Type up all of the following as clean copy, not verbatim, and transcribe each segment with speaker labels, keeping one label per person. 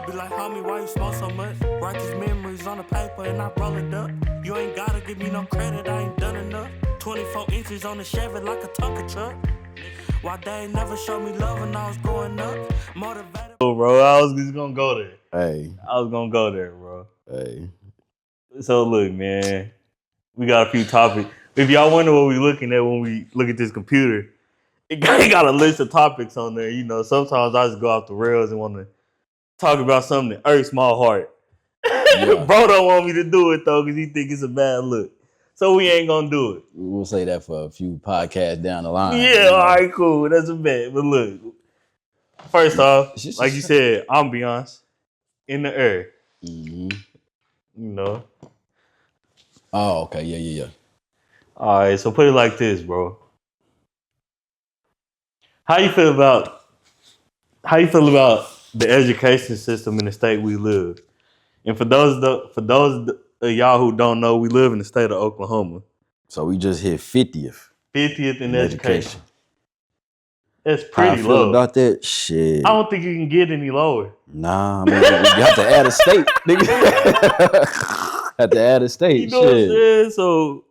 Speaker 1: Be like, homie, why you smoke so much? Write these memories on the paper and I roll it up. You ain't gotta give me no credit, I ain't done enough. 24 inches on the Chevy like a Tonka truck. Why they ain't never showed me love when I was growing up? Motivated.
Speaker 2: Oh, bro, I was just gonna go there.
Speaker 3: Hey.
Speaker 2: I was gonna go there, bro.
Speaker 3: Hey.
Speaker 2: So look, man, we got a few topics. If y'all wonder what we looking at when we look at this computer, it got a list of topics on there. You know, sometimes I just go off the rails and want to talk about something that irks my heart. Yeah. Bro don't want me to do it though because he think it's a bad look. So we ain't gonna do it.
Speaker 3: We'll say that for a few podcasts down the line.
Speaker 2: Yeah, all right, cool. That's a bet. But look, first off, like you said, ambiance in the air.
Speaker 3: Mm-hmm.
Speaker 2: You know.
Speaker 3: Oh, okay. Yeah.
Speaker 2: All right, so put it like this, bro. How you feel about the education system in the state we live? And for those of y'all who don't know, we live in the state of Oklahoma.
Speaker 3: So we just hit 50th.
Speaker 2: 50th in education. That's pretty
Speaker 3: How I feel
Speaker 2: low.
Speaker 3: About that shit.
Speaker 2: I don't think you can get any lower.
Speaker 3: Nah, man. You have to add a state, nigga. Have to add a state.
Speaker 2: You know what I'm saying? So,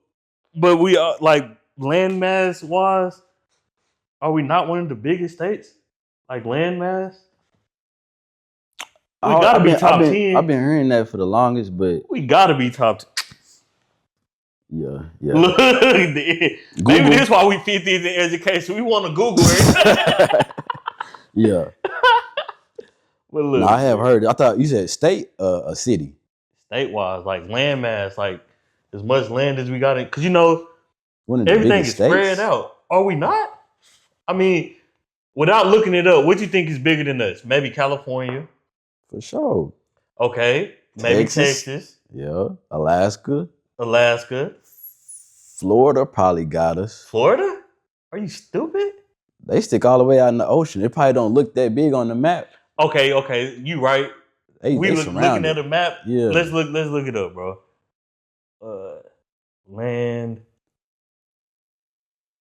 Speaker 2: but we are like landmass wise, are we not one of the biggest states? Like landmass? We gotta be top 10.
Speaker 3: I've been hearing that for the longest, but
Speaker 2: we gotta be top 10.
Speaker 3: Yeah.
Speaker 2: Look, maybe this why we 50th in education. We want to Google it.
Speaker 3: Yeah.
Speaker 2: But look,
Speaker 3: I have heard. I thought you said state, a city.
Speaker 2: State-wise, like landmass, like as much land as we got because you know everything is spread out. Are we not? I mean, without looking it up, what you think is bigger than us? Maybe California.
Speaker 3: For sure.
Speaker 2: Okay. Maybe Texas.
Speaker 3: Yeah. Alaska. Florida probably got us.
Speaker 2: Florida? Are you stupid?
Speaker 3: They stick all the way out in the ocean. It probably don't look that big on the map.
Speaker 2: Okay. You right. We looking at a map.
Speaker 3: Yeah.
Speaker 2: Let's look it up, bro. Land.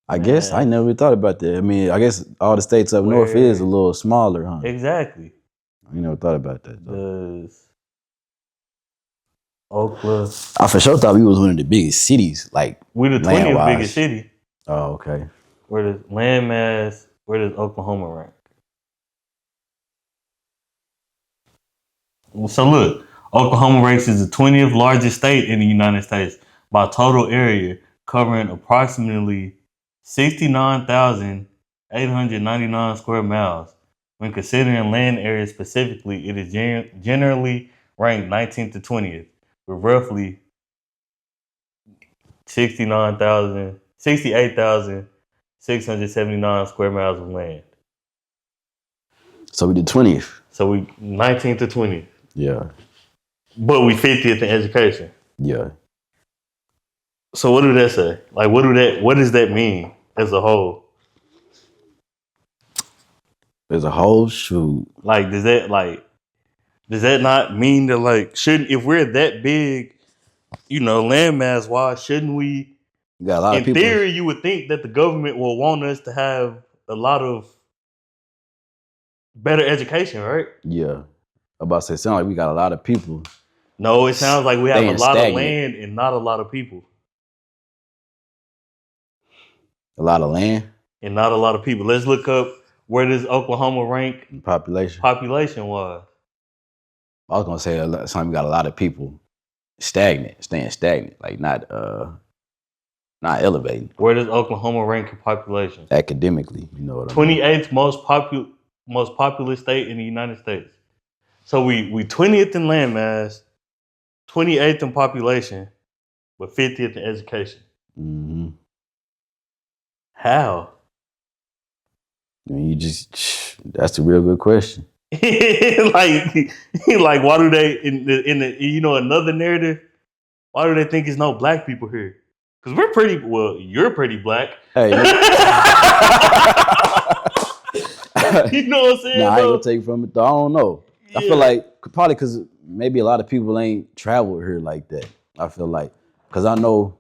Speaker 3: I guess I never thought about that. I mean, I guess all the states up north is a little smaller, huh?
Speaker 2: Exactly.
Speaker 3: I never thought about that though.
Speaker 2: Oklahoma.
Speaker 3: I for sure thought we was one of the biggest cities, like
Speaker 2: we the 20th biggest city.
Speaker 3: Oh, okay.
Speaker 2: Where does landmass? Where does Oklahoma rank? So look, Oklahoma ranks as the 20th largest state in the United States by total area, covering approximately 69,899 square miles. When considering land area specifically, it is generally ranked 19th to 20th, with roughly 68,679 square miles of land.
Speaker 3: So we did 20th.
Speaker 2: So we 19th to 20th.
Speaker 3: Yeah.
Speaker 2: But we 50th in education.
Speaker 3: Yeah.
Speaker 2: So what do that say? Like what does that mean as a whole?
Speaker 3: As a whole, shoot.
Speaker 2: Like does that not mean that if we're that big, you know, landmass wise, shouldn't we
Speaker 3: got a lot of people.
Speaker 2: In theory, you would think that the government will want us to have a lot of better education, right?
Speaker 3: Yeah. I'm about to say, it sounds like we got a lot of people.
Speaker 2: No, it sounds like we have a lot of land and not a lot of people.
Speaker 3: A lot of land?
Speaker 2: And not a lot of people. Let's look up where does Oklahoma rank
Speaker 3: population-wise. I was going to say something we got a lot of people staying stagnant, like not elevating.
Speaker 2: Where does Oklahoma rank in population?
Speaker 3: Academically, you know what I mean?
Speaker 2: 28th most populous state in the United States. So we 20th in landmass, 28th in population, but 50th in education.
Speaker 3: Mm-hmm.
Speaker 2: How?
Speaker 3: I mean, that's a real good question.
Speaker 2: like why do they in the you know another narrative? Why do they think there's no black people here? Because you're pretty black.
Speaker 3: Hey.
Speaker 2: You know what I'm saying?
Speaker 3: Nah, I ain't gonna take from it though. I don't know. Yeah. I feel like probably because maybe a lot of people ain't traveled here like that. I feel like because I know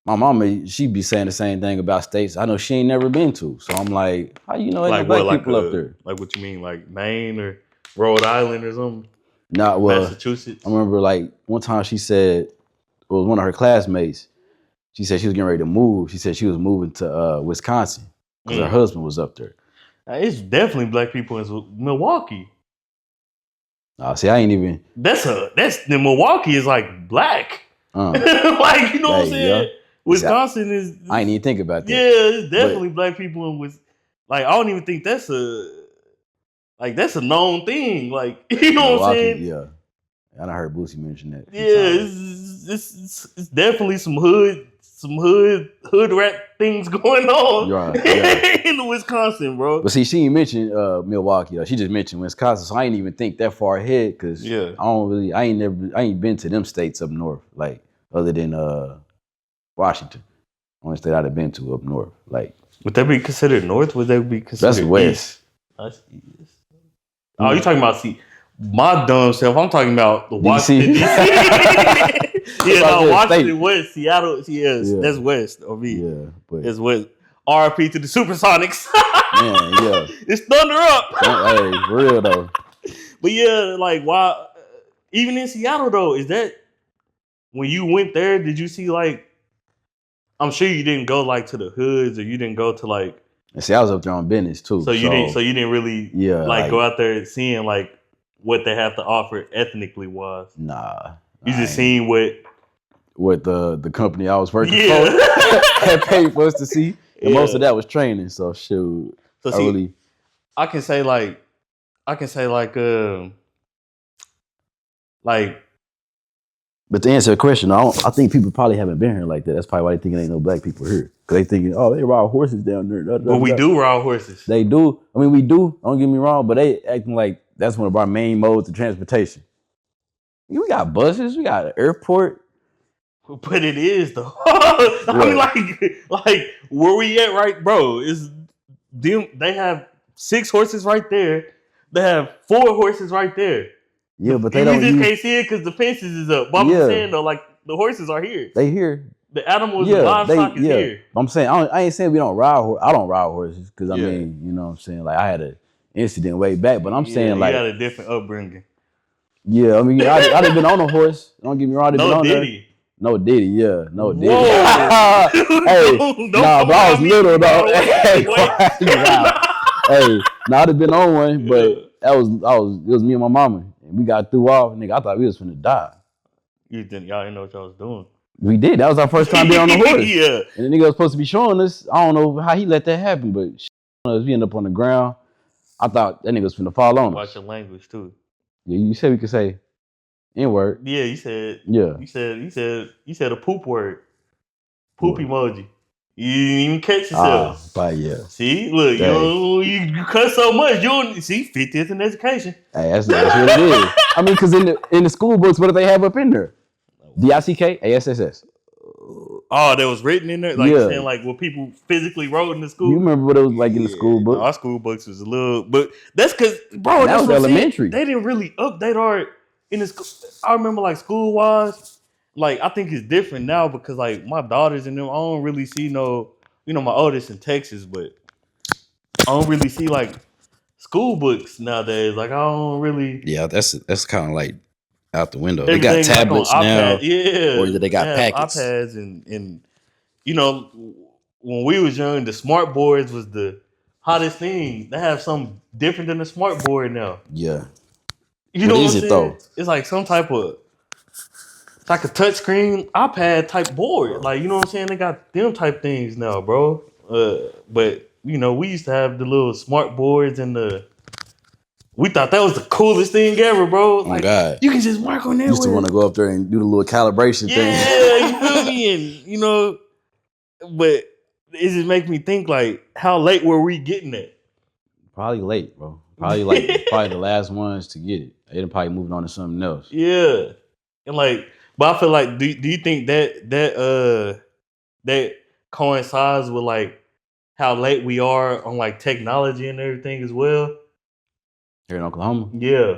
Speaker 3: my mama, she be saying the same thing about states I know she ain't never been to. So I'm like, how you know ain't no black people up there?
Speaker 2: Like what you mean, like Maine or? Rhode Island or something.
Speaker 3: Not well.
Speaker 2: Massachusetts.
Speaker 3: I remember like one time she said it was one of her classmates. She said she was getting ready to move. She said she was moving to Wisconsin because her husband was up there.
Speaker 2: It's definitely black people in Milwaukee.
Speaker 3: See, I ain't even.
Speaker 2: That's the Milwaukee is like black. Like, you know what I'm saying? Yeah. Wisconsin is.
Speaker 3: I ain't even think about that.
Speaker 2: Yeah, it's definitely black people in Wisconsin. Like, I don't even think that's a known thing. Like, you know what I'm saying?
Speaker 3: Yeah. I done heard Boosie mention that.
Speaker 2: Yeah, it's definitely some hood rap things going on in Wisconsin, bro.
Speaker 3: But see, she ain't mentioned Milwaukee though. She just mentioned Wisconsin, so I ain't even think that far ahead because I ain't been to them states up north, like other than Washington. Only state I'd have been to up north. Like,
Speaker 2: would that be considered north? Would that be considered
Speaker 3: that's west?
Speaker 2: That's east. Oh, you talking about my dumb self? I'm talking about the Washington DC. Washington West, Seattle. That's west of me.
Speaker 3: Yeah, but
Speaker 2: it's west. RP to the Supersonics.
Speaker 3: Man, yeah,
Speaker 2: it's thunder up.
Speaker 3: Hey, for real though.
Speaker 2: But yeah, like why? Even in Seattle though, is that when you went there? Did you see like? I'm sure you didn't go like to the hoods, or you didn't go to like.
Speaker 3: And see, I was up there on business too.
Speaker 2: So you didn't really like go out there seeing like what they have to offer ethnically wise.
Speaker 3: Nah.
Speaker 2: You just seen what
Speaker 3: the company I was working for had paid for us to see. And most of that was training. So shoot.
Speaker 2: So I can say like
Speaker 3: but to answer the question, I think people probably haven't been here like that. That's probably why they think ain't no black people here. Because they thinking, oh, they ride horses down there.
Speaker 2: But we do ride horses.
Speaker 3: They do. I mean, we do. Don't get me wrong. But they acting like that's one of our main modes of transportation. We got buses. We got an airport.
Speaker 2: But it is, though. I mean, like where we at right, bro, is them. They have 6 horses right there. They have 4 horses right there.
Speaker 3: Yeah, but they don't.
Speaker 2: You just can't see it because the fences is up. But I'm saying though, like the horses are here.
Speaker 3: They here.
Speaker 2: The animals, the livestock is here.
Speaker 3: I'm saying I ain't saying we don't ride horses. I don't ride horses because I mean, you know what I'm saying. Like I had an incident way back, but I'm saying like
Speaker 2: you got a different upbringing.
Speaker 3: Yeah, I mean I done been on a horse. Don't get me wrong.
Speaker 2: No Diddy.
Speaker 3: No Diddy, yeah, no Diddy.
Speaker 2: Hey,
Speaker 3: but I was little though. Hey, I'd have been on one, but it was me and my mama. We got threw off, nigga. I thought we was finna die.
Speaker 2: Y'all didn't know what y'all was doing.
Speaker 3: We did. That was our first time being on the horse.
Speaker 2: Yeah.
Speaker 3: And the nigga was supposed to be showing us. I don't know how he let that happen, but we ended up on the ground. I thought that nigga was finna fall on us.
Speaker 2: Watch your language too.
Speaker 3: Yeah, you said we could say N-word.
Speaker 2: Yeah, you said.
Speaker 3: Yeah.
Speaker 2: You said a poop word. Poop emoji. You didn't even catch yourself.
Speaker 3: But yeah.
Speaker 2: See, look, you cuss so much, you don't see 50th in education.
Speaker 3: Hey, that's what it is. I mean, because in the school books, what do they have up in there? DICK-ASSS.
Speaker 2: Oh, that was written in there? Like saying like what people physically wrote in the school?
Speaker 3: You remember what it was like in the school book?
Speaker 2: Our school books was a little, but that's because, bro,
Speaker 3: that was elementary.
Speaker 2: They didn't really update our in the school. I remember like school wise. Like, I think it's different now because, like, my daughters and them, I don't really see my oldest in Texas, but I don't really see, like, school books nowadays. Like, I don't really.
Speaker 3: Yeah, that's kind of, like, out the window. They got tablets like now.
Speaker 2: Yeah.
Speaker 3: Or either they got packets.
Speaker 2: iPads and, you know, when we was young, the smart boards was the hottest thing. They have something different than the smart board now.
Speaker 3: Yeah.
Speaker 2: You know what I'm saying? Though? It's like some type of. It's like a touchscreen iPad type board. Like, you know what I'm saying? They got them type things now, bro. But, you know, we used to have the little smart boards and we thought that was the coolest thing ever, bro. Like,
Speaker 3: God.
Speaker 2: You can just mark on there.
Speaker 3: Used to want to go up there and do the little calibration thing.
Speaker 2: Yeah, you feel me? And, you know, but it just makes me think, like, how late were we getting it?
Speaker 3: Probably late, bro. Probably the last ones to get it. They'd probably moving on to something else.
Speaker 2: Yeah. And, like, but I feel like, do you think that coincides with like how late we are on like technology and everything as well?
Speaker 3: Here in Oklahoma?
Speaker 2: Yeah.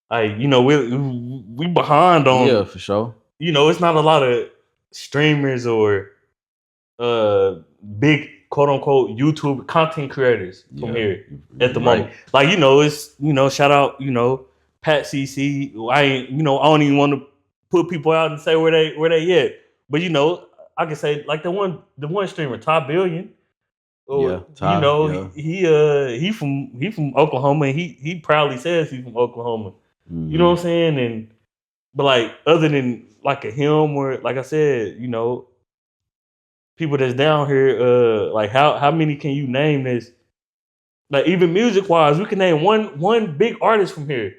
Speaker 2: Like, you know, we behind on.
Speaker 3: Yeah, for sure.
Speaker 2: You know, it's not a lot of streamers or big quote unquote YouTube content creators from here at the moment. Like, it's, shout out, Pat CC. I don't even want to put people out and say where they at. But I can say like the one streamer, Ty Billion. He from Oklahoma, and he proudly says he's from Oklahoma. You know what I'm saying? But like other than like a him or like I said, people that's down here, like how many can you name this? Like even music wise, we can name one big artist from here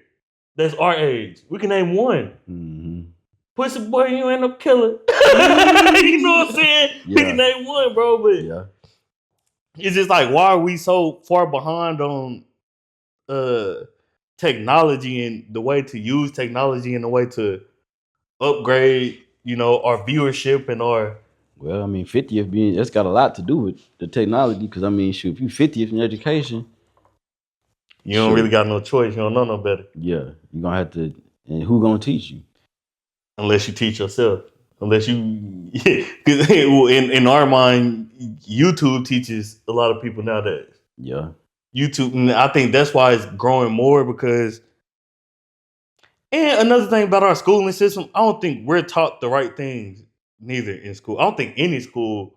Speaker 2: that's our age. We can name one.
Speaker 3: Mm-hmm.
Speaker 2: Pussy Boy, you ain't no killer. You know what I'm saying? Yeah. We can name one, bro, but it's just like, why are we so far behind on technology and the way to use technology and the way to upgrade, our viewership and our...
Speaker 3: Well, I mean, 50th that's got a lot to do with the technology, because I mean, shoot, if you 50th in education,
Speaker 2: you don't really got no choice. You don't know no better.
Speaker 3: Yeah, you're gonna have to, and who gonna teach you?
Speaker 2: Unless you teach yourself. Unless you, because in our mind, YouTube teaches a lot of people nowadays.
Speaker 3: Yeah.
Speaker 2: YouTube, and I think that's why it's growing more because... And another thing about our schooling system, I don't think we're taught the right things neither in school. I don't think any school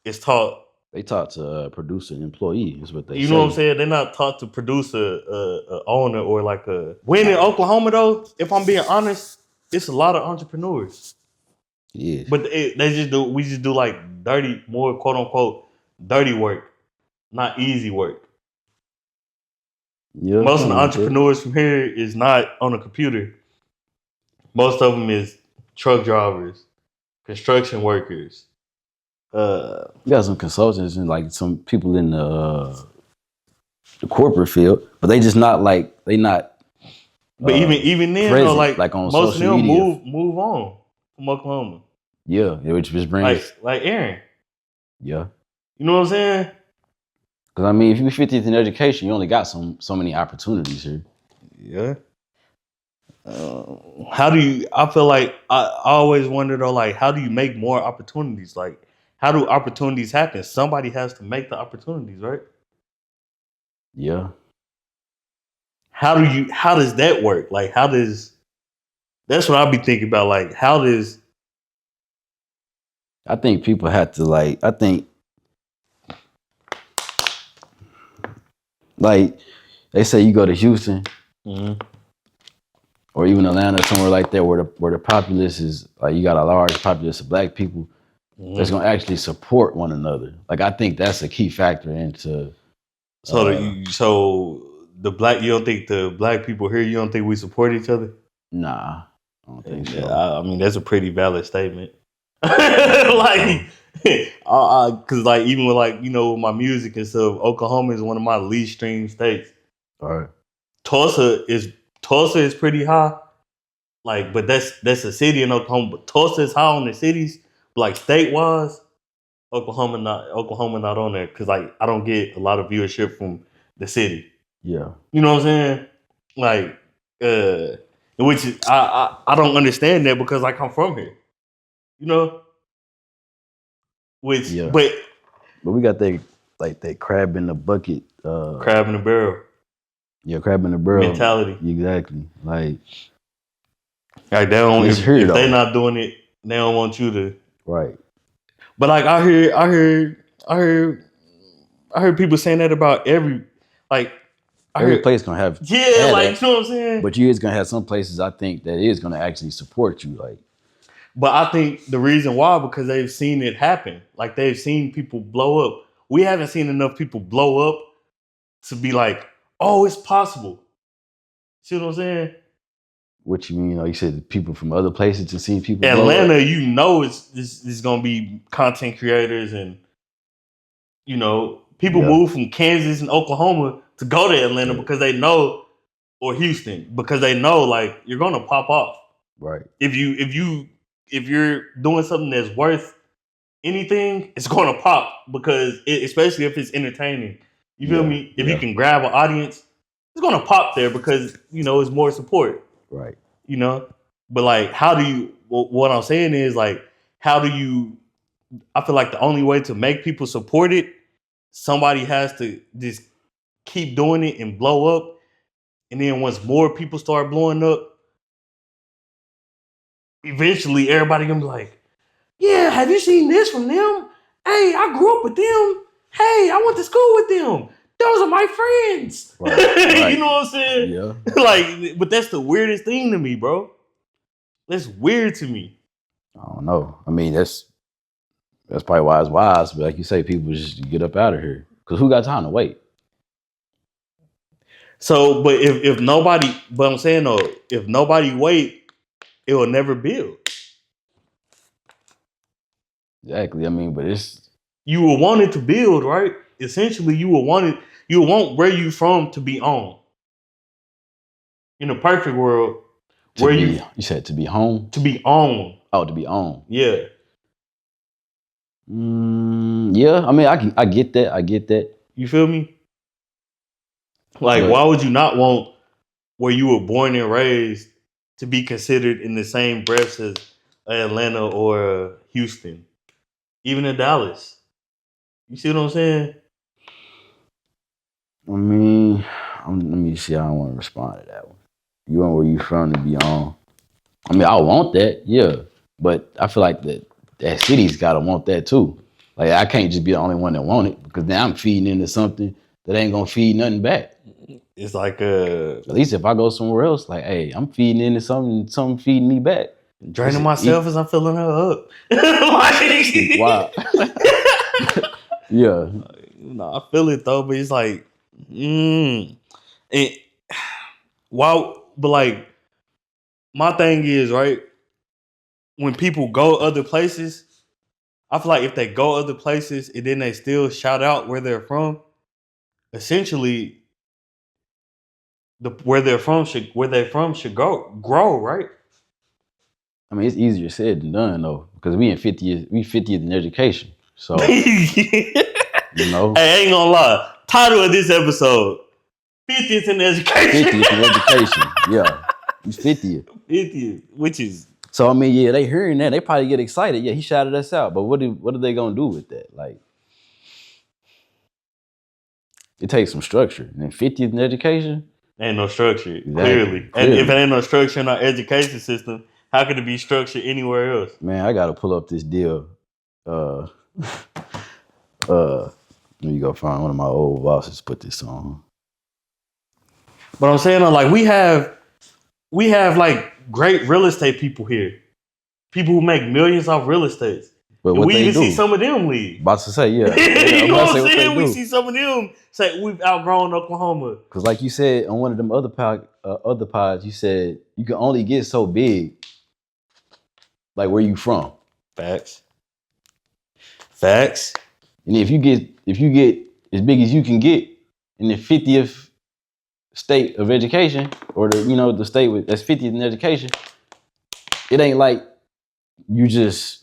Speaker 2: is taught.
Speaker 3: They taught to produce an employee, is what they say.
Speaker 2: You know what I'm saying? They're not taught to produce a owner or like a... When in Oklahoma though, if I'm being honest, it's a lot of entrepreneurs.
Speaker 3: Yeah.
Speaker 2: But we just do like more quote unquote dirty work, not easy work. Yeah, most of the entrepreneurs from here is not on a computer. Most of them is truck drivers, construction workers.
Speaker 3: You got some consultants and like some people in the corporate field, but they just not like they not.
Speaker 2: But even then, though, like on most of them move on from Oklahoma.
Speaker 3: Yeah, which just brings
Speaker 2: like Aaron.
Speaker 3: Yeah,
Speaker 2: you know what I'm saying?
Speaker 3: Because I mean, if you're 50th in education, you only got so many opportunities here.
Speaker 2: Yeah. How do you? I feel like I always wonder though, like how do you make more opportunities? Like how do opportunities happen? Somebody has to make the opportunities, right?
Speaker 3: Yeah.
Speaker 2: How does that work? Like that's what I'll be thinking about. Like
Speaker 3: I think people have to like they say you go to Houston or even Atlanta, somewhere like that, where the populace is like you got a large populace of black people that's gonna actually support one another. Like I think that's a key factor into.
Speaker 2: So the black, you don't think the black people here, you don't think we support each other?
Speaker 3: Nah, I don't think so.
Speaker 2: I mean that's a pretty valid statement. Like. Cause like even with like with my music and stuff, Oklahoma is one of my least streamed states.
Speaker 3: All right.
Speaker 2: Tulsa is pretty high, like, but that's a city in Oklahoma. But Tulsa is high on the cities, but like state wise, Oklahoma not on there because like I don't get a lot of viewership from the city.
Speaker 3: Yeah,
Speaker 2: you know what I'm saying? Like, which is I don't understand that because like I'm from here, Which,
Speaker 3: yeah. But we got that crab in the bucket.
Speaker 2: Crab in the barrel.
Speaker 3: Yeah, crab in the barrel.
Speaker 2: Mentality.
Speaker 3: Exactly. Like
Speaker 2: they don't, if they're not doing it, they don't want you to.
Speaker 3: Right.
Speaker 2: But like I heard people saying that about every
Speaker 3: place gonna have
Speaker 2: like you know what I'm saying?
Speaker 3: But you is gonna have some places I think that is gonna actually support you, like.
Speaker 2: But I think the reason why, because they've seen it happen. Like they've seen people blow up. We haven't seen enough people blow up to be like, oh, it's possible. See what I'm saying?
Speaker 3: What you mean? You said people from other places to see people
Speaker 2: Atlanta, it's gonna be content creators and people move from Kansas and Oklahoma to go to Atlanta because they know, or Houston, because they know like you're gonna pop off.
Speaker 3: Right.
Speaker 2: If you're doing something that's worth anything, it's going to pop because especially if it's entertaining. You feel me? If you can grab an audience, it's going to pop there because, it's more support.
Speaker 3: Right.
Speaker 2: But like, how do you, what I'm saying is like, how do you I feel like the only way to make people support it, somebody has to just keep doing it and blow up. And then once more people start blowing up, eventually everybody gonna be like, yeah, have you seen this from them? Hey, I grew up with them. Hey, I went to school with them. Those are my friends. Right. You know what I'm saying?
Speaker 3: Yeah.
Speaker 2: Like, but that's the weirdest thing to me, bro. That's weird to me.
Speaker 3: I don't know. I mean, that's probably why it's wise. But like you say, people just get up out of here. Because who got time to wait?
Speaker 2: So, but if nobody, but I'm saying though, if nobody wait, it will never build.
Speaker 3: Exactly. I mean, but it's...
Speaker 2: You will want it to build, right? Essentially, you will want where you from to be on. In a perfect world,
Speaker 3: you said to be home?
Speaker 2: To be on.
Speaker 3: Oh, to be on.
Speaker 2: Yeah.
Speaker 3: Yeah, I mean, I get that.
Speaker 2: You feel me? Like, why would you not want where you were born and raised to be considered in the same breath as Atlanta or Houston, even in Dallas? You see what I'm saying?
Speaker 3: I mean, let me see. I don't want to respond to that one. You want where you from to be on? I mean, I want that, yeah, but I feel like that city's gotta want that too. Like, I can't just be the only one that want it, because then I'm feeding into something that ain't gonna feed nothing back.
Speaker 2: It's like
Speaker 3: at least if I go somewhere else, like, hey, I'm feeding into something feeding me back.
Speaker 2: Draining myself as I'm filling her up. Like,
Speaker 3: wow. Yeah.
Speaker 2: No, I feel it though, but it's like, and wow, but like, my thing is, right, when people go other places, I feel like if they go other places and then they still shout out where they're from, essentially, where they're from should grow, right?
Speaker 3: I mean, it's easier said than done though, because we 50th in education. So you know.
Speaker 2: Hey, I ain't gonna lie. Title of this episode: 50th in education.
Speaker 3: 50th in education. Yeah, he's 50th.
Speaker 2: 50th, which is.
Speaker 3: So I mean, yeah, they hearing that, they probably get excited. Yeah, he shouted us out, but what are they gonna do with that? Like, it takes some structure. And 50th in education,
Speaker 2: ain't no structure. Clearly. And if it ain't no structure in our education system, how could it be structured anywhere else?
Speaker 3: Man, I gotta pull up this deal. Let me go find one of my old bosses. Put this on.
Speaker 2: But I'm saying, like, we have like great real estate people here, people who make millions off real estate.
Speaker 3: But what
Speaker 2: we even see some of them leave.
Speaker 3: About to say, yeah.
Speaker 2: You know what I'm saying? We see some of them say we've outgrown Oklahoma.
Speaker 3: Because, like you said on one of them other pods, you said you can only get so big. Like, where you from?
Speaker 2: Facts.
Speaker 3: And if you get as big as you can get in the 50th state of education, or the state that's 50th in education, it ain't like you just.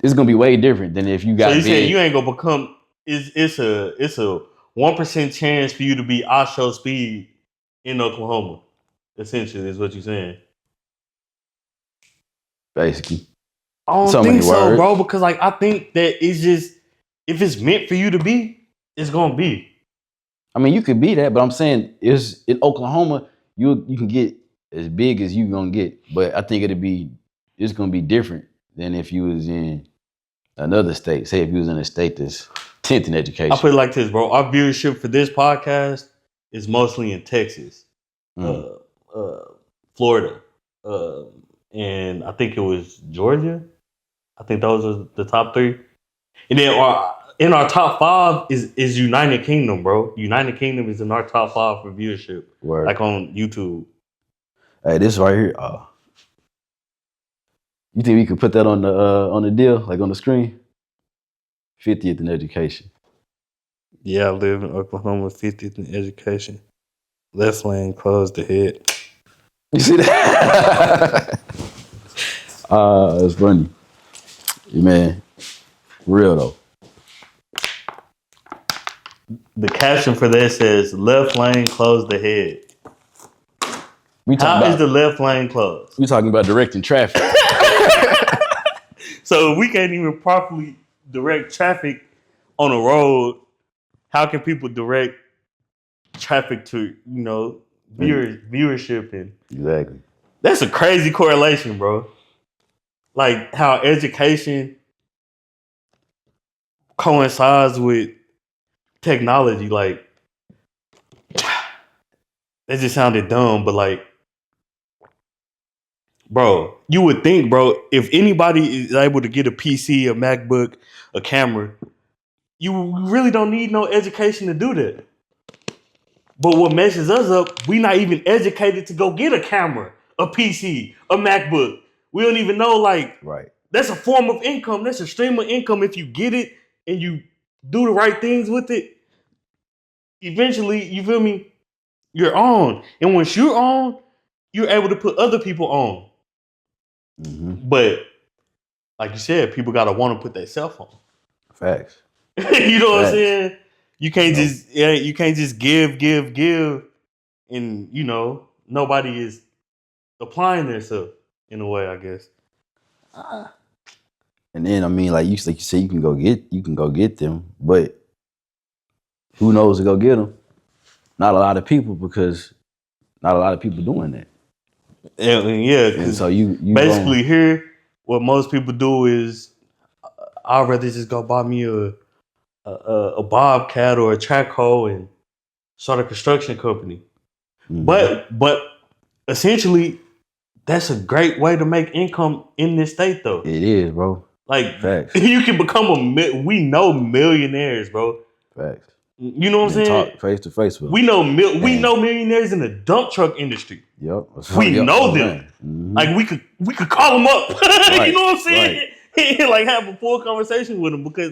Speaker 3: It's gonna be way different than if you got.
Speaker 2: So you saying you ain't gonna become? It's a 1% chance for you to be Osho Speed in Oklahoma. Essentially, is what you're saying.
Speaker 3: Basically.
Speaker 2: I don't think so, bro, because like I think that it's just, if it's meant for you to be, it's gonna be.
Speaker 3: I mean, you could be that, but I'm saying is in Oklahoma, you can get as big as you gonna get, but I think it's gonna be different than if you was in another state. Say if you was in a state that's 10th in education.
Speaker 2: I put it like this, bro. Our viewership for this podcast is mostly in Texas, Florida, and I think it was Georgia. I think those are the top 3. And then in our top 5 is United Kingdom, bro. United Kingdom is in our top 5 for viewership.
Speaker 3: Word.
Speaker 2: Like on YouTube.
Speaker 3: Hey, this right here. You think we could put that on the deal, like on the screen? 50th in education.
Speaker 2: Yeah, I live in Oklahoma, 50th in education. Left lane closed the head.
Speaker 3: You see that? It's funny. Man, real though.
Speaker 2: The caption for that says, left lane closed the head. How is the left lane closed?
Speaker 3: We talking about directing traffic.
Speaker 2: So if we can't even properly direct traffic on a road, how can people direct traffic to, viewership? And
Speaker 3: Exactly.
Speaker 2: that's a crazy correlation, bro. Like how education coincides with technology. Like that just sounded dumb, but like, bro, you would think, bro, if anybody is able to get a PC, a MacBook, a camera, you really don't need no education to do that. But what messes us up, we not even educated to go get a camera, a PC, a MacBook. We don't even know, like,
Speaker 3: right.
Speaker 2: That's a form of income. That's a stream of income. If you get it and you do the right things with it, eventually, you feel me, you're on. And once you're on, you're able to put other people on.
Speaker 3: Mm-hmm.
Speaker 2: But like you said, people gotta want to put their self on.
Speaker 3: Facts.
Speaker 2: You know what I'm saying? You can't just give, and nobody is applying themselves in a way, I guess.
Speaker 3: And then I mean, like you say, you can go get them, but who knows to go get them? Not a lot of people, because not a lot of people doing that.
Speaker 2: And
Speaker 3: so you
Speaker 2: basically here, what most people do is, I'd rather just go buy me a bobcat or a track hoe and start a construction company. Mm-hmm. But essentially, that's a great way to make income in this state, though.
Speaker 3: It is, bro.
Speaker 2: Like,
Speaker 3: facts.
Speaker 2: You can become we know millionaires, bro.
Speaker 3: Facts.
Speaker 2: You know what I'm saying?
Speaker 3: Talk face to face with them.
Speaker 2: We know millionaires in the dump truck industry.
Speaker 3: Yep.
Speaker 2: We know them. Mm-hmm. Like we could call them up. Right. You know what I'm saying? Right. Like have a full conversation with them, because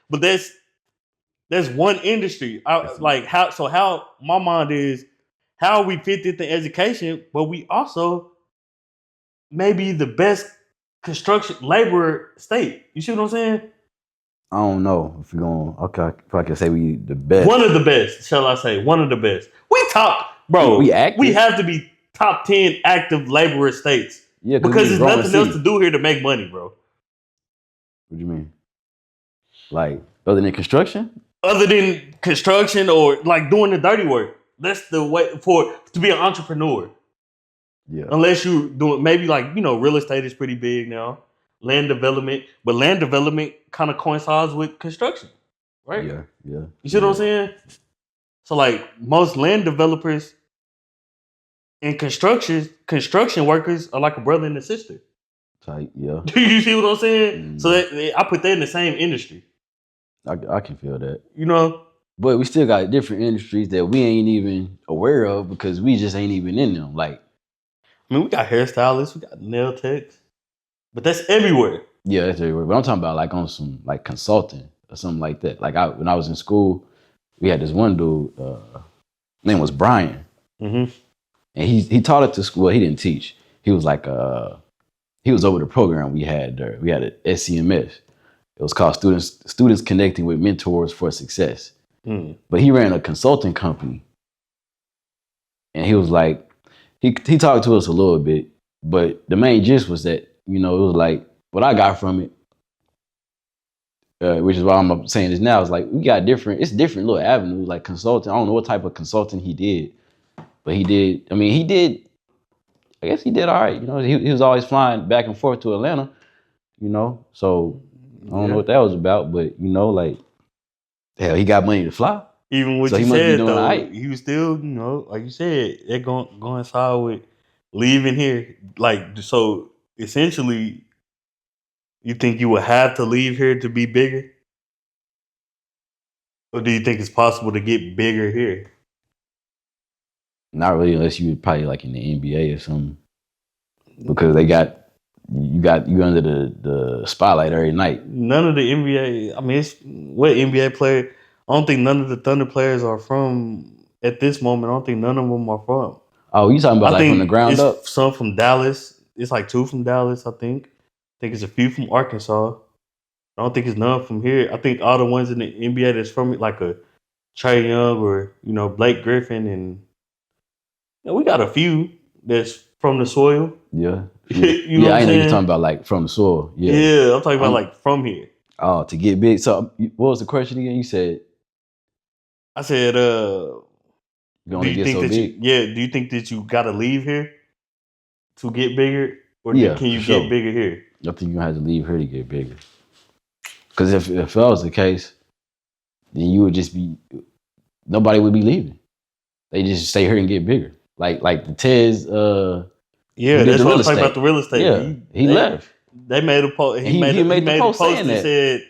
Speaker 2: but that's one industry. How my mind is, how we fit this in education, but we also maybe the best construction laborer state. You see what I'm saying?
Speaker 3: I don't know if you're going. Okay, if I can say we the best.
Speaker 2: One of the best, shall I say? One of the best. We top, bro. We have to be top 10 active laborer states. Yeah, because there's nothing else to do here to make money, bro.
Speaker 3: What do you mean? Like other than construction?
Speaker 2: Other than construction, or like doing the dirty work. That's the way to be an entrepreneur.
Speaker 3: Yeah.
Speaker 2: Unless you doing maybe like real estate is pretty big now. Land development, but land development kind of coincides with construction, right?
Speaker 3: Yeah.
Speaker 2: You see what I'm saying? So like most land developers and construction workers are like a brother and a sister.
Speaker 3: Tight, yeah.
Speaker 2: You see what I'm saying? So I put that in the same industry.
Speaker 3: I can feel that.
Speaker 2: But
Speaker 3: we still got different industries that we ain't even aware of because we just ain't even in them. Like,
Speaker 2: I mean, we got hairstylists, we got nail techs. But that's everywhere.
Speaker 3: Yeah, that's everywhere. But I'm talking about like on some like consulting or something like that. Like when I was in school, we had this one dude, name was Brian.
Speaker 2: Mm-hmm.
Speaker 3: And he taught it to school. Well, he didn't teach. He was like he was over the program we had there. We had an SCMS. It was called Students Connecting with Mentors for Success.
Speaker 2: Mm.
Speaker 3: But he ran a consulting company. And he was like, he talked to us a little bit, but the main gist was that, it was like, what I got from it, which is why I'm saying this now, is like, it's different little avenues, like consulting. I don't know what type of consulting he did, but I guess he did all right. He was always flying back and forth to Atlanta, so I don't know what that was about, but, like, hell, he got money to fly.
Speaker 2: Even what you said, though, he was still, like you said, it going inside with leaving here. Like, so essentially, you think you would have to leave here to be bigger? Or do you think it's possible to get bigger here?
Speaker 3: Not really, unless you were probably like in the NBA or something. Because they got you under the spotlight every night.
Speaker 2: None of the NBA, I mean, what NBA player? I don't think none of the Thunder players are from, at this moment, I don't think none of them are from.
Speaker 3: Oh, you talking about like from the ground up?
Speaker 2: Some from Dallas. It's like 2 from Dallas, I think. I think it's a few from Arkansas. I don't think it's none from here. I think all the ones in the NBA that's from like a Trae Young or, Blake Griffin, and we got a few that's from the soil.
Speaker 3: Yeah.
Speaker 2: You know what
Speaker 3: I
Speaker 2: I'm
Speaker 3: ain't even
Speaker 2: saying?
Speaker 3: talking about like from the soil.
Speaker 2: Yeah, I'm talking about like from here.
Speaker 3: Oh, to get big. So what was the question again? You said
Speaker 2: I said,
Speaker 3: you only get so big?
Speaker 2: do you think that you gotta leave here to get bigger? Or can you get bigger here?
Speaker 3: I think you have to leave here to get bigger. Because if that was the case, then you would just be, nobody would be leaving. They just stay here and get bigger. Like the Tez,
Speaker 2: that's what I was talking about, the real estate.
Speaker 3: Yeah, he left.
Speaker 2: They made a post. He made a post that said,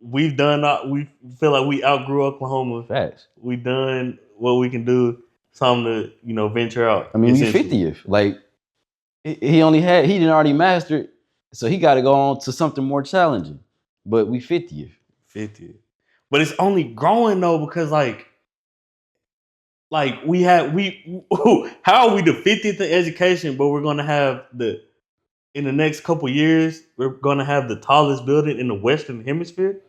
Speaker 2: we feel like we outgrew Oklahoma.
Speaker 3: Facts.
Speaker 2: We done what we can do. Time to, venture out.
Speaker 3: I mean, we 50th. Like, he didn't already master it, so he got to go on to something more challenging. But we 50th.
Speaker 2: 50th. But it's only growing though, because how are we the 50th in education, but we're gonna have in the next couple years, we're gonna have the tallest building in the Western Hemisphere?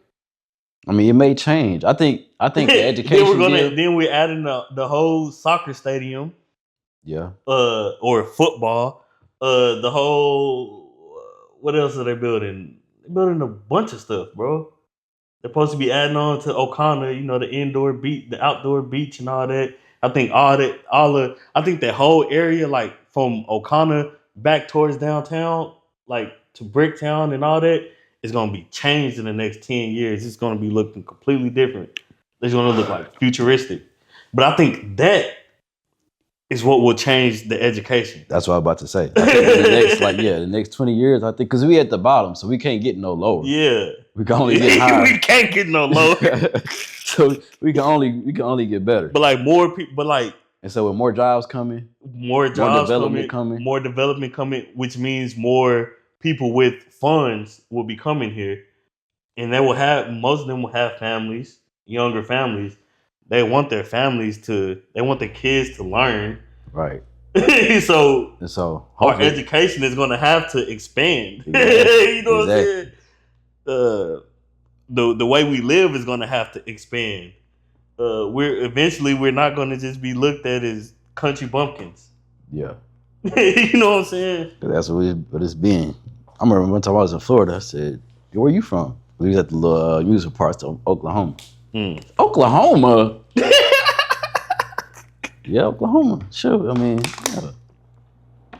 Speaker 3: I mean, it may change. I think the education.
Speaker 2: Then we're adding the whole soccer stadium.
Speaker 3: Yeah.
Speaker 2: Or football. The whole. What else are they building? They're building a bunch of stuff, bro. They're supposed to be adding on to O'Connor, the indoor beach, the outdoor beach, and all that. I think I think that whole area, like from O'Connor back towards downtown, like to Bricktown and all that, is gonna be changed in the next 10 years. It's gonna be looking completely different. It's gonna look like futuristic. But I think that is what will change the education.
Speaker 3: That's what I was about to say. I think the next 20 years, I think, because we at the bottom, so we can't get no lower.
Speaker 2: Yeah.
Speaker 3: We can only get higher.
Speaker 2: We can't get no lower.
Speaker 3: So we can only get better.
Speaker 2: But like more people,
Speaker 3: and so with more jobs coming,
Speaker 2: more development coming, which means more people with funds will be coming here, and most of them will have families, younger families. They want their kids to learn.
Speaker 3: Right.
Speaker 2: so our education is going to have to expand.
Speaker 3: Exactly.
Speaker 2: You know what I'm saying? The way we live is going to have to expand. We're not going to just be looked at as country bumpkins.
Speaker 3: Yeah.
Speaker 2: You know what I'm saying?
Speaker 3: That's what it's been. I remember one time I was in Florida. I said, "Where you from?" We was at the little music parts of Oklahoma. Oklahoma. Yeah, Oklahoma. Sure. I mean, yeah.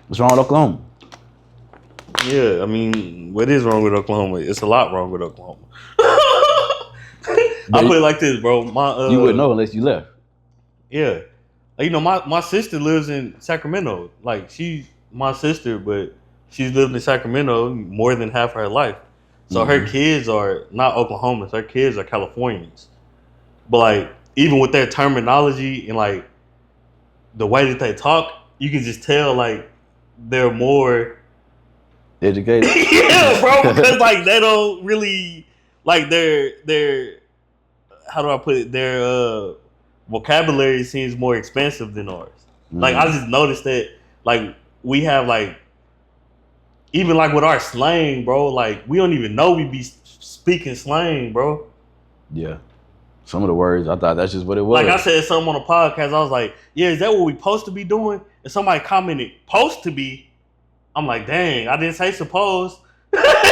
Speaker 3: What's wrong with Oklahoma?
Speaker 2: Yeah, I mean, what is wrong with Oklahoma? It's a lot wrong with Oklahoma. I put it like this, bro.
Speaker 3: You wouldn't know unless you left.
Speaker 2: Yeah. My sister lives in Sacramento. Like, she's my sister, but she's lived in Sacramento more than half of her life. So her kids are not Oklahomans. Her kids are Californians. But, like, even with their terminology and, like, the way that they talk, you can just tell, like, they're more
Speaker 3: educated.
Speaker 2: Yeah, bro, because, like, they don't really, like, they're how do I put it? Their vocabulary seems more expansive than ours. Like, I just noticed that, like, we have, like, even, like, with our slang, bro, like, we don't even know we be speaking slang, bro.
Speaker 3: Yeah. Some of the words, I thought that's just what it was.
Speaker 2: Like I said something on a podcast, I was like, yeah, is that what we supposed to be doing? And somebody commented, "Supposed to be." I'm like, dang, I didn't say suppose.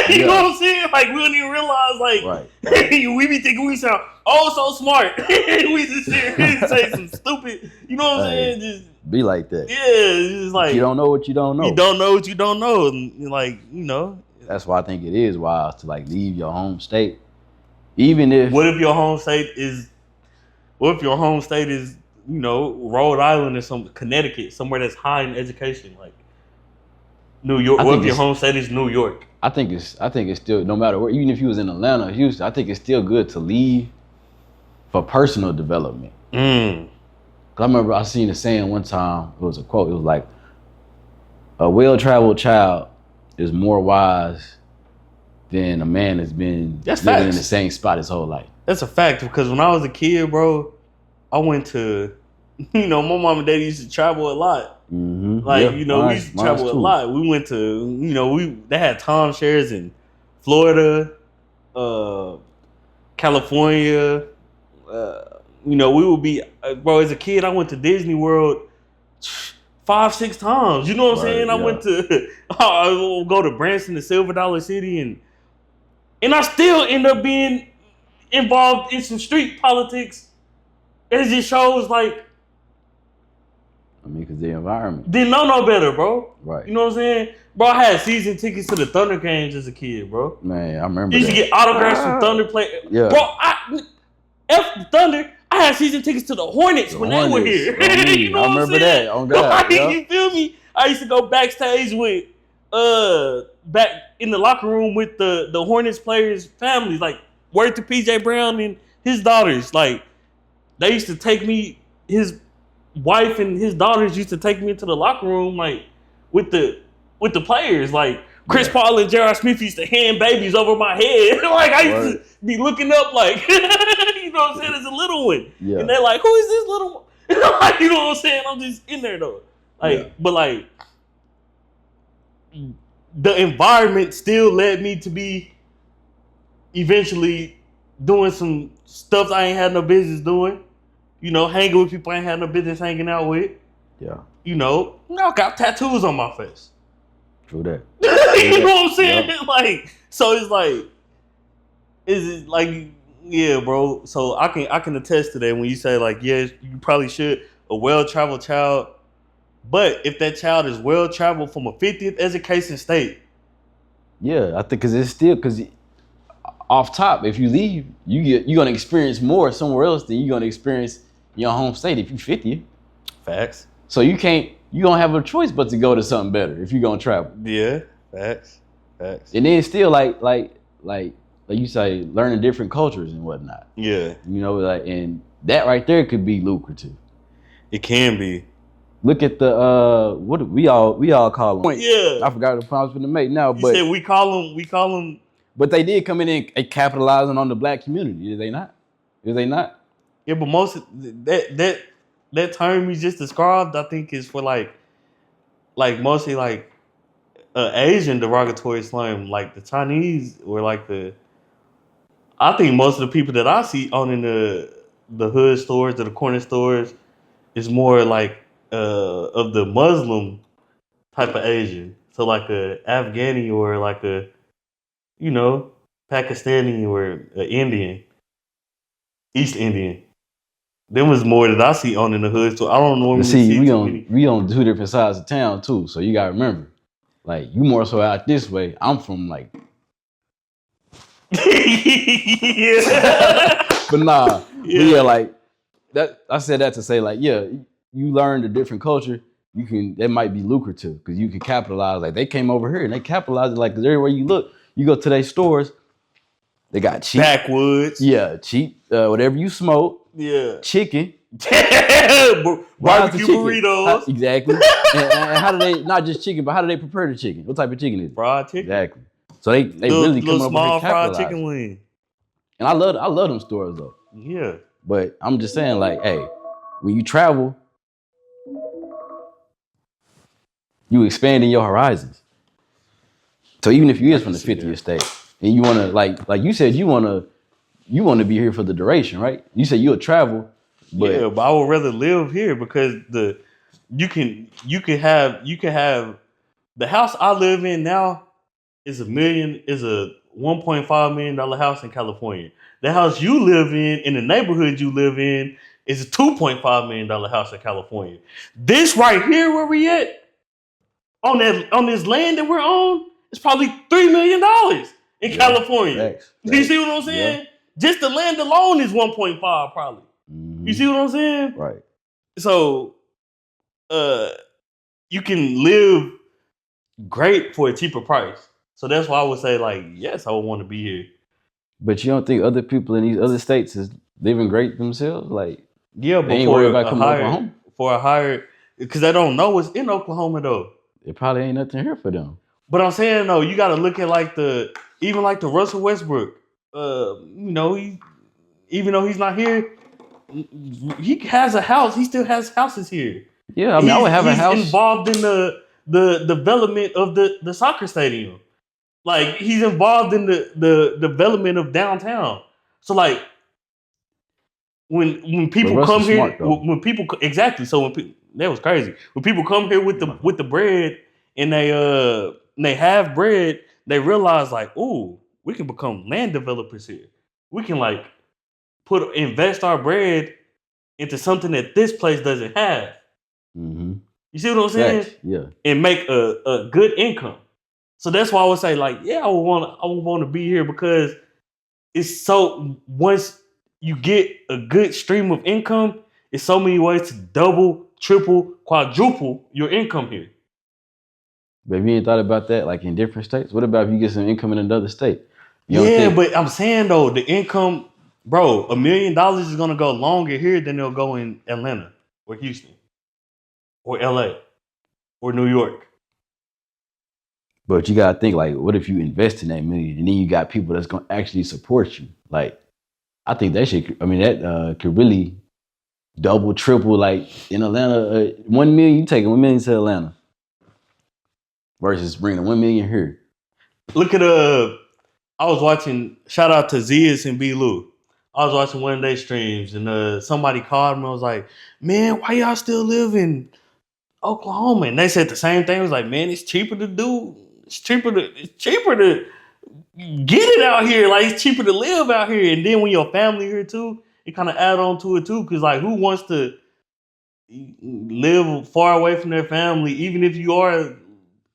Speaker 2: You know what I'm saying? Like, we don't even realize, like, right. We be thinking we sound so smart. We just say some stupid, you know what I'm saying? Just
Speaker 3: be like that.
Speaker 2: Yeah, it's just like,
Speaker 3: you don't know what you don't know.
Speaker 2: You don't know what you don't know. And, like,
Speaker 3: that's why I think it is wise to, like, leave your home state. Even if
Speaker 2: What if your home state is Rhode Island or some Connecticut, somewhere that's high in education, like New York? What if your home state is New York?
Speaker 3: I think it's still, no matter where, even if you was in Atlanta or Houston, I think it's still good to leave for personal development. I remember I seen a saying one time, it was a quote, it was like, a well-traveled child is more wise than a man that's been living in the same spot his whole life.
Speaker 2: That's a fact, because when I was a kid, bro, I went to, my mom and daddy used to travel a lot. Like, we used to travel a lot. We went to, they had timeshares in Florida, California. We would be, bro, as a kid, I went to Disney World 5-6 times. You know what I'm saying? I
Speaker 3: yeah.
Speaker 2: went to I will go to Branson, the Silver Dollar City, and I still end up being involved in some street politics. It just shows like,
Speaker 3: I mean, because the environment.
Speaker 2: Didn't know no better, bro.
Speaker 3: Right.
Speaker 2: You know what I'm saying? Bro, I had season tickets to the Thunder games as a kid, bro.
Speaker 3: Man, I remember
Speaker 2: used to get autographs from Thunder players.
Speaker 3: Yeah.
Speaker 2: Bro, F the Thunder, I had season tickets to the Hornets when they were here. You know
Speaker 3: I remember that. On God. Yeah.
Speaker 2: You feel me? I used to go backstage with back in the locker room with the Hornets players' families, like word to PJ Brown and his daughters. Like they used to take me, his wife and his daughters used to take me into the locker room, like with the players. Like Chris Paul and J.R. Smith used to hand babies over my head. Like I used to be looking up, like you know what I'm saying, as a little one. Yeah. And they're like, "Who is this little one?" Like, you know what I'm saying? I'm just in there though. Like, but like the environment still led me to be eventually doing some stuff I ain't had no business doing. You know, hanging with people I ain't had no business hanging out with. Yeah. You know, I got tattoos on my face.
Speaker 3: True that.
Speaker 2: You know what I'm saying? Yep. Like, so it's like, is it like, yeah, bro. So I can attest to that when you say like, yeah, you probably should, a well-traveled child. But if that child is well-traveled from a 50th education state.
Speaker 3: Yeah, I think because it's still, because off top, if you leave, you're going to experience more somewhere else than you're going to experience in your home state if you're 50.
Speaker 2: Facts.
Speaker 3: So you don't have a choice but to go to something better if you're going to travel.
Speaker 2: Yeah, facts.
Speaker 3: And then still like you say, learning different cultures and whatnot.
Speaker 2: Yeah.
Speaker 3: You know, like, and that right there could be lucrative.
Speaker 2: It can be.
Speaker 3: Look at the what do we all call them?
Speaker 2: Yeah.
Speaker 3: I forgot the promise for the mate now, but
Speaker 2: you said we call them.
Speaker 3: But they did come in and capitalizing on the black community. Is they not?
Speaker 2: Yeah, but most of that term you just described, I think, is for like mostly like Asian derogatory slang. Like the Chinese were like I think most of the people that I see owning the hood stores or the corner stores is more like of the Muslim type of Asian. So like a Afghani or like a, you know, Pakistani or Indian, East Indian. There was more that I see on in the hood, so I don't normally see
Speaker 3: we on 2 different sides of town too. So you gotta remember, like you more so out this way. I'm from like,
Speaker 2: yeah,
Speaker 3: but nah, yeah, like that. I said that to say like, yeah, you learn a different culture. That might be lucrative because you can capitalize. Like they came over here and they capitalized. Like cause everywhere you look, you go to their stores, they got cheap
Speaker 2: backwoods.
Speaker 3: Yeah, cheap. Whatever you smoke.
Speaker 2: Yeah.
Speaker 3: Chicken.
Speaker 2: Barbecue burritos.
Speaker 3: Exactly. and how do they, not just chicken, but how do they prepare the chicken? What type of chicken is it?
Speaker 2: Fried chicken.
Speaker 3: Exactly. So they really come up
Speaker 2: small
Speaker 3: with
Speaker 2: fried chicken wing.
Speaker 3: And I love them stores though.
Speaker 2: Yeah.
Speaker 3: But I'm just saying like, hey, when you travel, you expanding your horizons. So even if you is from the 50th state and you wanna like you said you wanna be here for the duration, right? You said you'll travel, but
Speaker 2: I would rather live here because you can have the house I live in now is a $1.5 million house in California. The house you live in the neighborhood you live in, is a $2.5 million house in California. This right here where we at, on this land that we're on, it's probably $3 million in California.
Speaker 3: Thanks.
Speaker 2: Do you see what I'm saying? Yeah. Just the land alone is 1.5 probably. Mm-hmm. You see what I'm saying?
Speaker 3: Right.
Speaker 2: So you can live great for a cheaper price. So that's why I would say like, yes, I would want to be here.
Speaker 3: But you don't think other people in these other states is living great themselves? Like,
Speaker 2: yeah, but
Speaker 3: they ain't worried about coming to Oklahoma?
Speaker 2: For a higher, because they don't know what's in Oklahoma though.
Speaker 3: It probably ain't nothing here for them.
Speaker 2: But I'm saying though, you got to look at like the Russell Westbrook. You know, even though he's not here, he has a house. He still has houses here.
Speaker 3: Yeah, I mean, I would have a house.
Speaker 2: He's involved in the development of the soccer stadium. Like he's involved in the development of downtown. So like when people come here, when people exactly. So that was crazy. When people come here with the bread and they have bread, they realize like, ooh, we can become land developers here. We can like invest our bread into something that this place doesn't have.
Speaker 3: Mm-hmm.
Speaker 2: You see what I'm saying?
Speaker 3: Yeah.
Speaker 2: And make a good income. So that's why I would say like, yeah, I would want to be here because it's so once you get a good stream of income, it's so many ways to double, triple, quadruple your income here.
Speaker 3: But have you ain't thought about that, like in different states? What about if you get some income in another state?
Speaker 2: But I'm saying though, the income, bro, $1 million is gonna go longer here than it'll go in Atlanta or Houston or LA or New York.
Speaker 3: But you gotta think like, what if you invest in that million and then you got people that's gonna actually support you? Like, I think that shit. I mean, that could really double, triple. Like in Atlanta, 1 million. You taking 1 million to Atlanta versus bringing 1 million here.
Speaker 2: Look at I was watching. Shout out to Zias and B. Lou. I was watching one of their streams and somebody called me. I was like, "Man, why y'all still live in Oklahoma?" And they said the same thing. It was like, "Man, it's cheaper to do. It's cheaper to get it out here. Like it's cheaper to live out here. And then when your family here too, it kind of add on to it too. Because like, who wants to live far away from their family, even if you are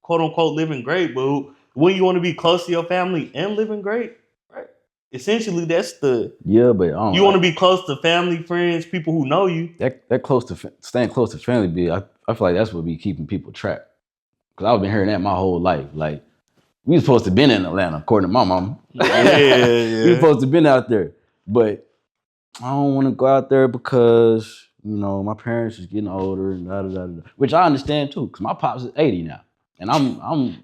Speaker 2: quote unquote living great? But when you want to be close to your family and living great, right? Essentially, that's the
Speaker 3: but
Speaker 2: you want to be close to family, friends, people who know you.
Speaker 3: That close to staying close to family, be I feel like that's what be keeping people trapped. Cause I've been hearing that my whole life. Like we was supposed to been in Atlanta, according to my mama.
Speaker 2: Yeah.
Speaker 3: We was supposed to been out there, but I don't want to go out there because my parents is getting older and da da da da. Which I understand too, cause my pops is 80 now, and I'm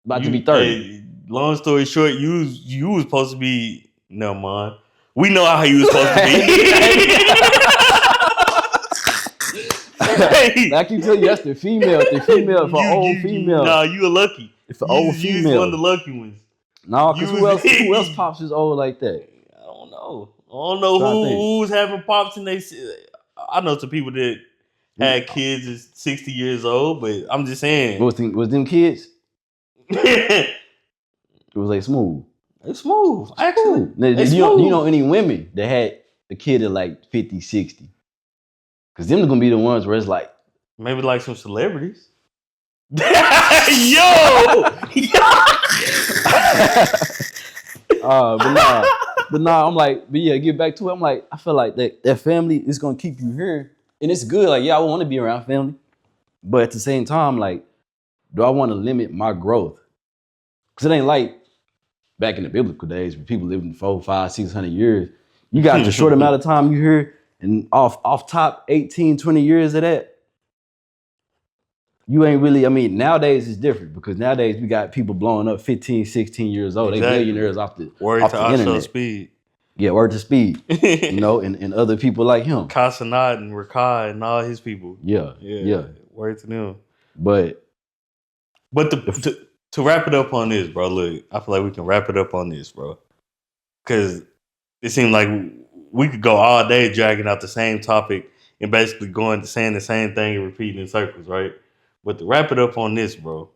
Speaker 3: about to be 30.
Speaker 2: Hey, long story short, you was supposed to be. Never mind. We know how you was supposed to
Speaker 3: be. I keep telling you, that's the female. The female for old female.
Speaker 2: Nah, you a lucky.
Speaker 3: It's for old female.
Speaker 2: You one of the lucky ones.
Speaker 3: No, because who else pops is old like that?
Speaker 2: I don't know who's having pops and I know some people that had kids is 60 years old, but I'm just saying.
Speaker 3: Was them kids? It was like smooth.
Speaker 2: It's smooth, actually.
Speaker 3: Do you know any women that had a kid at like 50, 60? Because them are going to be the ones where it's like.
Speaker 2: Maybe like some celebrities. Yo!
Speaker 3: But nah, I'm like, get back to it. I'm like, I feel like that family is going to keep you here. And it's good. Like, yeah, I want to be around family. But at the same time, like, do I want to limit my growth? Because it ain't like back in the biblical days where people living 400, 500, 600 years. You got the short amount of time you here, and off top 18, 20 years of that, you ain't really, I mean, nowadays it's different because nowadays we got people blowing up 15, 16 years old. Exactly. They millionaires off the internet.
Speaker 2: Speed.
Speaker 3: Yeah, word to Speed. And other people like him.
Speaker 2: Casanat and Rakai and all his people.
Speaker 3: Yeah.
Speaker 2: Word to them.
Speaker 3: But
Speaker 2: to wrap it up on this, bro, look, I feel like we can wrap it up on this, bro. Because it seemed like we could go all day dragging out the same topic and basically saying the same thing and repeating in circles, right? But to wrap it up on this, bro,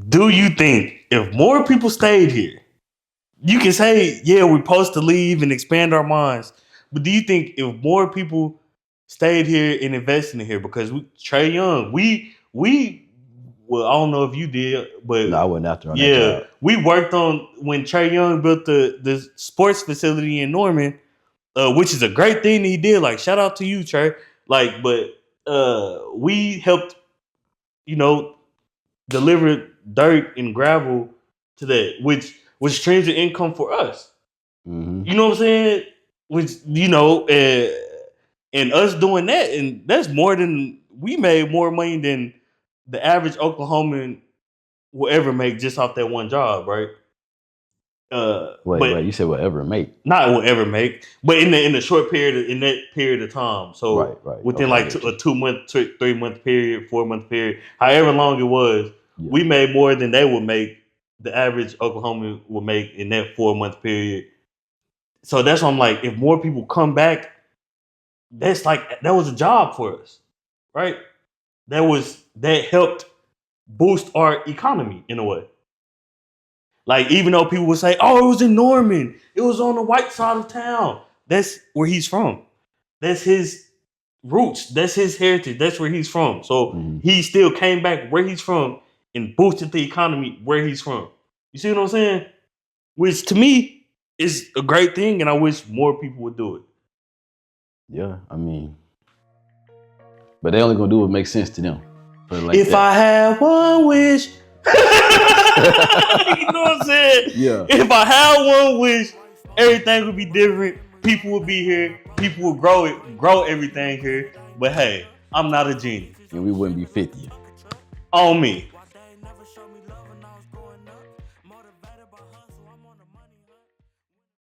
Speaker 2: do you think if more people stayed here, you can say, yeah, we're supposed to leave and expand our minds, but do you think if more people stayed here and invested in here, because Trae Young, well, I don't know if you did, but
Speaker 3: no, I wasn't after on that job.
Speaker 2: We worked on when Trae Young built the sports facility in Norman, which is a great thing that he did. Like, shout out to you, Trae. Like, but we helped, deliver dirt and gravel to that, which was streams of income for us.
Speaker 3: Mm-hmm.
Speaker 2: You know what I'm saying? Which, and us doing that, and that's we made more money than the average Oklahoman will ever make just off that one job, right?
Speaker 3: Wait, you said whatever make?
Speaker 2: Not will ever make, but in the short period, in that period of time. So
Speaker 3: right.
Speaker 2: within a 2 month, 3 month period, 4 month period, however long it was, we made more than they would make the average Oklahoman will make in that 4-month period. So that's why I'm like, if more people come back, that was a job for us, right? That helped boost our economy in a way. Like, even though people would say, oh, it was in Norman, it was on the white side of town. That's where he's from. That's his roots. That's his heritage. That's where he's from. So he still came back where he's from and boosted the economy where he's from. You see what I'm saying? Which to me is a great thing, and I wish more people would do it.
Speaker 3: Yeah, I mean, but they only gonna do what makes sense to them.
Speaker 2: If I had one wish, you know what I'm saying?
Speaker 3: Yeah.
Speaker 2: If I had one wish, everything would be different. People would be here. People would grow everything here. But hey, I'm not a genie.
Speaker 3: And we wouldn't be 50.
Speaker 2: On me.